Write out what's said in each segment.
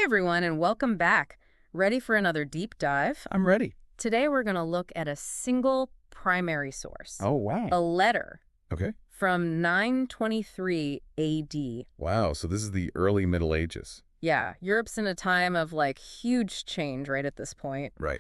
Hey everyone, and welcome back. Ready for another deep dive? I'm ready. Today we're going to look at a single primary source. Oh, wow. A letter Okay. from 923 AD. Wow, so this is the early Middle Ages. Yeah, Europe's in a time of huge change right at this point. Right.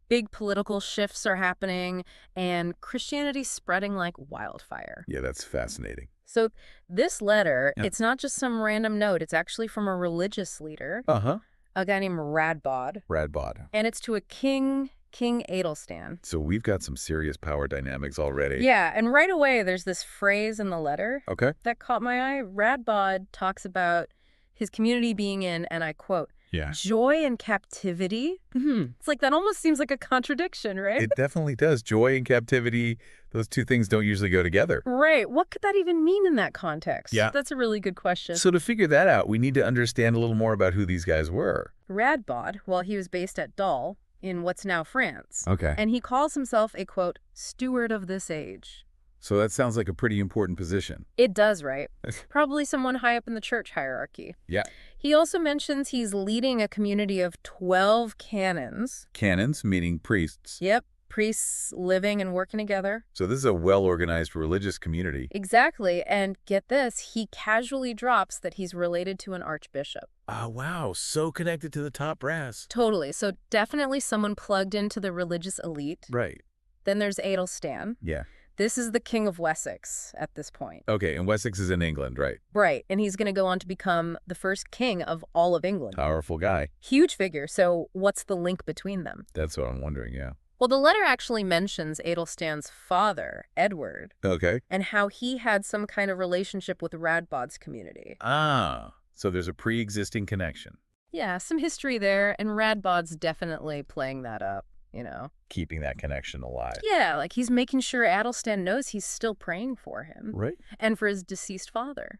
Big political shifts are happening and Christianity's spreading like wildfire. Yeah, that's fascinating. So this letter, Yeah. it's not just some random note. It's actually from a religious leader, Uh-huh. a guy named Radbod. Radbod. And it's to a king, King Athelstan. So we've got some serious power dynamics already. Yeah, and right away there's this phrase in the letter Okay. that caught my eye. Radbod talks about his community being in, and I quote, Yeah. joy and captivity. It's like that almost seems like a contradiction, right? It definitely does. Joy and captivity, those two things don't usually go together. Right. What could that even mean in that context? Yeah. That's a really good question. So to figure that out, we need to understand a little more about who these guys were. Radbod, well, he was based at Dol in what's now France. Okay. And he calls himself a, quote, steward of this age. So that sounds like a pretty important position. It does, right? Probably someone high up in the church hierarchy. Yeah. He also mentions he's leading a community of 12 canons. Canons, meaning priests. Yep, priests living and working together. So this is a well-organized religious community. Exactly, and get this, he casually drops that he's related to an archbishop. Oh, wow. So connected to the top brass. Totally, so definitely someone plugged into the religious elite. Right. Then there's Athelstan. Yeah. This is the king of Wessex at this point. Okay, and Wessex is in England, right? Right, and he's going to go on to become the first king of all of England. Powerful guy. Huge figure, so what's the link between them? That's what I'm wondering, yeah. Well, the letter actually mentions Athelstan's father, Edward, Okay. and how he had some kind of relationship with Radbod's community. Ah, so there's a pre-existing connection. Yeah, some history there, and Radbod's definitely playing that up, you know. Keeping that connection alive. Yeah, like he's making sure Athelstan knows he's still praying for him. Right. And for his deceased father.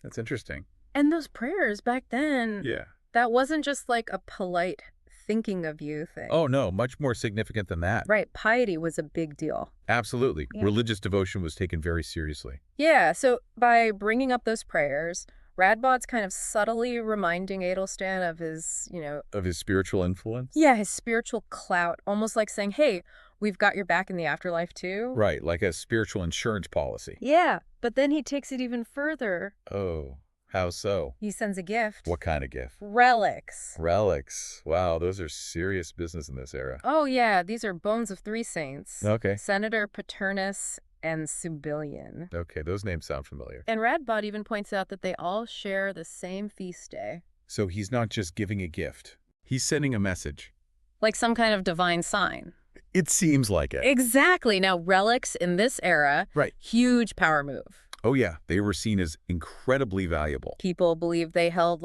That's interesting. And those prayers back then, Yeah. that wasn't just like a polite thinking of you thing. Oh, no, much more significant than that. Right, piety was a big deal. Absolutely. Yeah. Religious devotion was taken very seriously. Yeah, so by bringing up those prayers, Radbod's kind of subtly reminding Athelstan of his, Of his spiritual influence? his spiritual clout, almost like saying, hey, we've got your back in the afterlife too. Right, like a spiritual insurance policy. Yeah, but then he takes it even further. Oh, how so? He sends a gift. What kind of gift? Relics. Relics. Wow, those are serious business in this era. Oh, yeah, these are bones of three saints. Okay. Senator Paternus and Sibylian. Okay, those names sound familiar. And Radbod even points out that they all share the same feast day. So he's not just giving a gift. He's sending a message. Like some kind of divine sign. It seems like it. Exactly. Now, relics in this era, Right. huge power move. Oh, yeah. They were seen as incredibly valuable. People believed they held,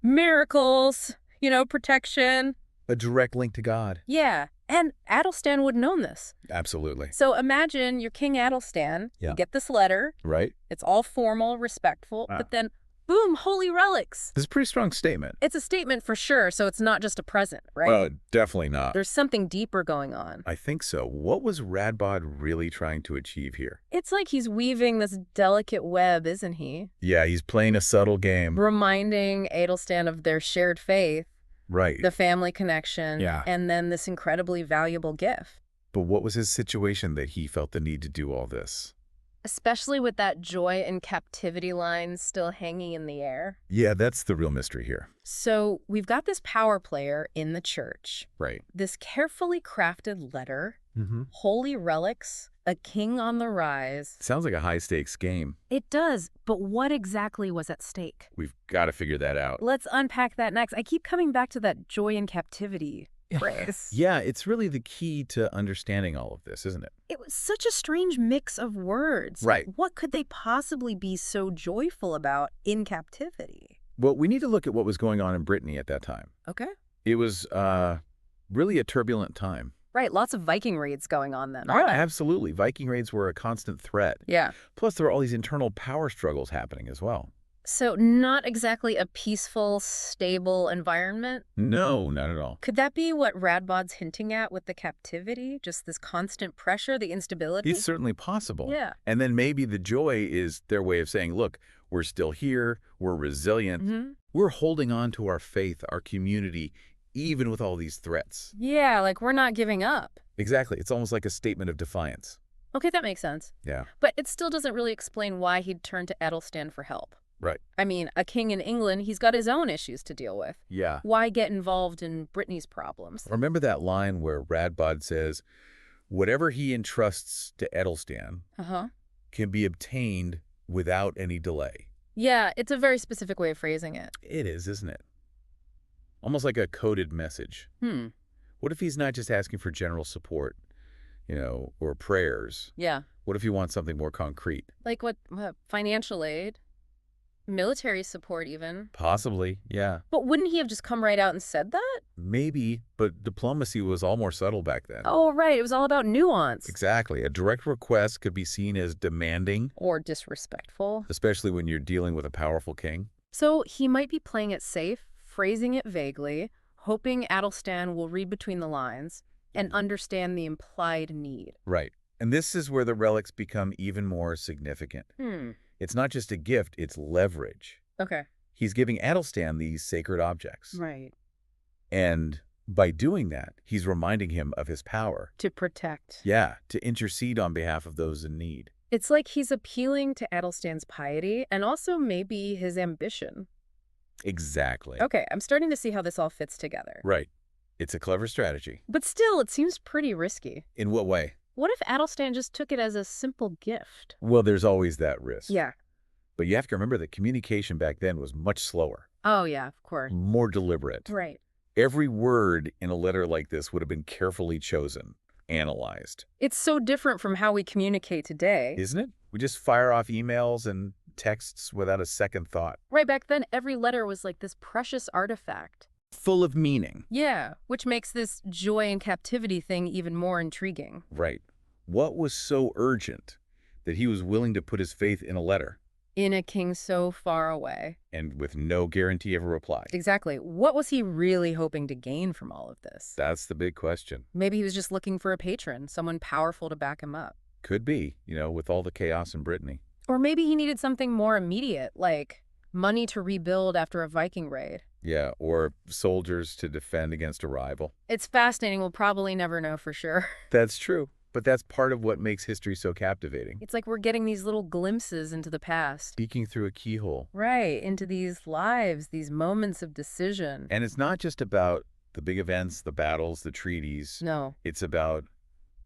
miracles, protection. A direct link to God. Yeah, and Athelstan would have known this. Absolutely. So imagine you're King Athelstan, Yeah. you get this letter, Right? it's all formal, respectful, Wow. but then, boom, holy relics. This is a pretty strong statement. It's a statement for sure, so it's not just a present, right? Well, definitely not. There's something deeper going on. I think so. What was Radbod really trying to achieve here? It's like he's weaving this delicate web, isn't he? Yeah, he's playing a subtle game. Reminding Athelstan of their shared faith, Right. the family connection, Yeah. and then this incredibly valuable gift. But what was his situation that he felt the need to do all this? Especially with that joy and captivity line still hanging in the air. Yeah, that's the real mystery here. So we've got this power player in the church, Right. this carefully crafted letter, Mm-hmm. holy relics, a king on the rise. Sounds like a high-stakes game. It does, but what exactly was at stake? We've got to figure that out. Let's unpack that next. I keep coming back to that joy and captivity phrase. Yeah, it's really the key to understanding all of this, isn't it? It was such a strange mix of words. Right. What could they possibly be so joyful about in captivity? Well, we need to look at what was going on in Brittany at that time. Okay. It was really a turbulent time. Right, lots of Viking raids going on then. Yeah, absolutely. Viking raids were a constant threat. Yeah. Plus, there were all these internal power struggles happening as well. So not exactly a peaceful, stable environment? No, not at all. Could that be what Radbod's hinting at with the captivity? Just this constant pressure, the instability? It's certainly possible. Yeah. And then maybe the joy is their way of saying, look, we're still here, we're resilient, We're holding on to our faith, our community, even with all these threats. Yeah, like we're not giving up. Exactly. It's almost like a statement of defiance. Okay, that makes sense. Yeah, But it still doesn't really explain why he'd turn to Athelstan for help. right. I mean, a king in England, he's got his own issues to deal with. Yeah. Why get involved in Brittany's problems? Remember that line where Radbod says, whatever he entrusts to Athelstan Uh-huh. can be obtained without any delay. Yeah, it's a very specific way of phrasing it. It is, isn't it? Almost like a coded message. Hmm. What if he's not just asking for general support, or prayers? Yeah. What if he wants something more concrete? Like what financial aid, military support even. Possibly, yeah. But wouldn't he have just come right out and said that? Maybe, but diplomacy was all more subtle back then. Oh, right. It was all about nuance. Exactly. A direct request could be seen as demanding, Or disrespectful. especially when you're dealing with a powerful king. So he might be playing it safe, phrasing it vaguely, hoping Athelstan will read between the lines and understand the implied need. Right. And this is where the relics become even more significant. Hmm. It's not just a gift, it's leverage. Okay. He's giving Athelstan these sacred objects. Right. And by doing that, he's reminding him of his power. To protect. Yeah, to intercede on behalf of those in need. It's like he's appealing to Athelstan's piety and also maybe his ambition. Exactly. Okay, I'm starting to see how this all fits together. Right. It's a clever strategy. But still, it seems pretty risky. In what way? What if Athelstan just took it as a simple gift? Well, there's always that risk. Yeah. But you have to remember that communication back then was much slower, Oh, yeah, of course. more deliberate. Right. Every word in a letter like this would have been carefully chosen, analyzed. It's so different from how we communicate today. Isn't it? We just fire off emails and texts without a second thought. Right back then, every letter was like this precious artifact. Full of meaning. Yeah, which makes this joy and captivity thing even more intriguing. Right. What was so urgent that he was willing to put his faith in a letter In a king so far away. and with no guarantee of a reply? Exactly. What was he really hoping to gain from all of this? That's the big question. Maybe he was just looking for a patron, someone powerful to back him up. Could be, with all the chaos in Brittany. Or maybe he needed something more immediate, like money to rebuild after a Viking raid. Yeah, or soldiers to defend against a rival. It's fascinating. We'll probably never know for sure. That's true. But that's part of what makes history so captivating. It's like we're getting these little glimpses into the past. Peeking through a keyhole. Right, into these lives, these moments of decision. And it's not just about the big events, the battles, the treaties. No. It's about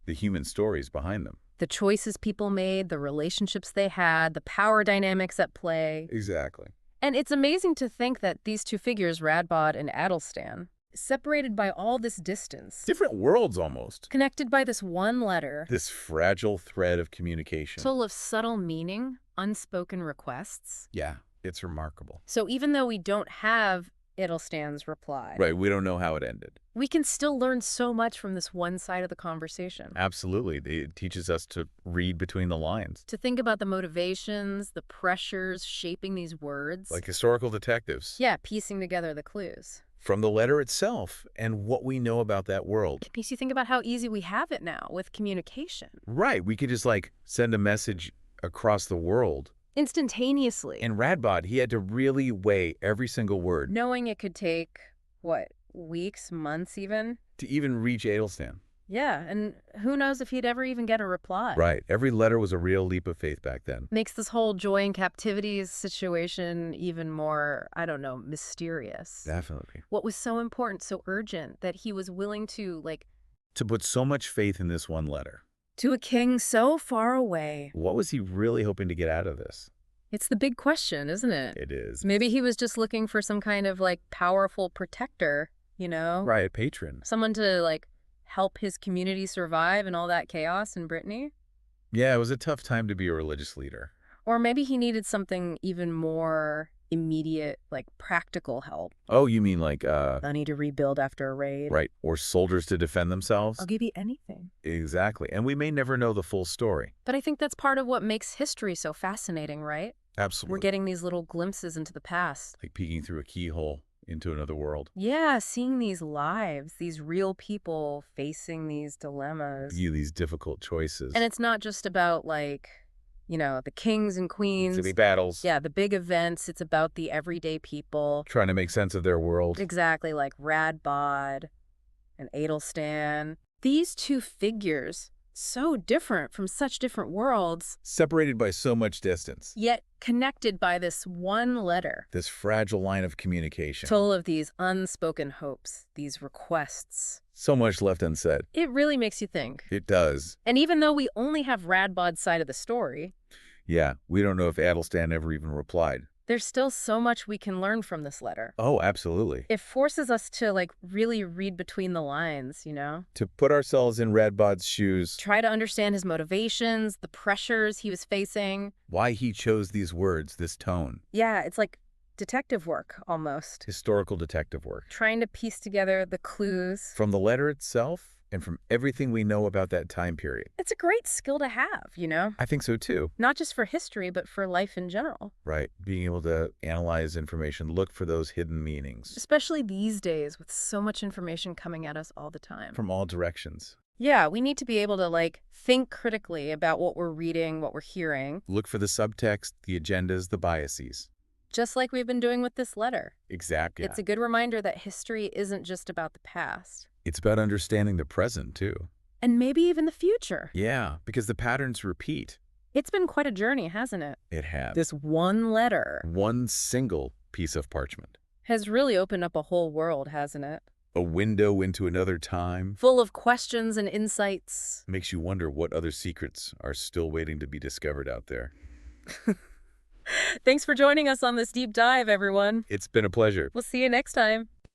the human stories behind them. The choices people made, the relationships they had, the power dynamics at play. Exactly. And it's amazing to think that these two figures, Radbod and Athelstan, separated by all this distance, Different worlds almost. connected by this one letter, This fragile thread of communication. full of subtle meaning, unspoken requests. Yeah, it's remarkable. So even though we don't have Aethelstan's reply, Right, we don't know how it ended. we can still learn so much from this one side of the conversation. Absolutely. It teaches us to read between the lines. To think about the motivations, the pressures shaping these words. Like historical detectives. Yeah, piecing together the clues. From the letter itself and what we know about that world. It makes you think about how easy we have it now with communication. Right, we could just send a message across the world. Instantaneously. And Radbod, he had to really weigh every single word Knowing it could take, what, weeks, months even? to even reach Athelstan. Yeah, and who knows if he'd ever even get a reply. Right, every letter was a real leap of faith back then. Makes this whole joy and captivity situation even more, I don't know, mysterious. Definitely. What was so important, so urgent, that he was willing to, To put so much faith in this one letter. to a king so far away. What was he really hoping to get out of this? It's the big question, isn't it? It is. Maybe he was just looking for some kind of, powerful protector, Right, patron. Someone to, help his community survive in all that chaos in Brittany. Yeah, it was a tough time to be a religious leader. Or maybe he needed something even more immediate, practical help. Oh, you mean Money to rebuild after a raid. right, or soldiers to defend themselves? I'll give you anything. Exactly. And we may never know the full story. But I think that's part of what makes history so fascinating, right? Absolutely. We're getting these little glimpses into the past. Like peeking through a keyhole into another world. Yeah, seeing these lives, these real people facing these dilemmas. These difficult choices. And it's not just about, You know, the kings and queens. City battles. Yeah, the big events. It's about the everyday people. Trying to make sense of their world. Exactly, like Radbod and Athelstan. These two figures, so different from such different worlds, Separated by so much distance. yet connected by this one letter. This fragile line of communication. Full of these unspoken hopes, these requests. So much left unsaid. It really makes you think. It does. And even though we only have Radbod's side of the story, Yeah, we don't know if Athelstan ever even replied. there's still so much we can learn from this letter. Oh, absolutely. It forces us to, like, really read between the lines, you know? To put ourselves in Radbod's shoes, Try to understand his motivations, the pressures he was facing. why he chose these words, this tone. Yeah, it's like detective work, almost. Historical detective work. Trying to piece together the clues. From the letter itself and from everything we know about that time period. It's a great skill to have, you know? I think so too. Not just for history, but for life in general. Right. Being able to analyze information, look for those hidden meanings Especially these days with so much information coming at us all the time. from all directions. Yeah, we need to be able to, like, think critically about what we're reading, what we're hearing, Look for the subtext, the agendas, the biases. just like we've been doing with this letter. Exactly. It's a good reminder that history isn't just about the past. It's about understanding the present too. And maybe even the future. Yeah, because the patterns repeat. It's been quite a journey, hasn't it? It has. This one letter One single piece of parchment. has really opened up a whole world, hasn't it? A window into another time. Full of questions and insights. Makes you wonder what other secrets are still waiting to be discovered out there. Thanks for joining us on this deep dive, everyone. It's been a pleasure. We'll see you next time.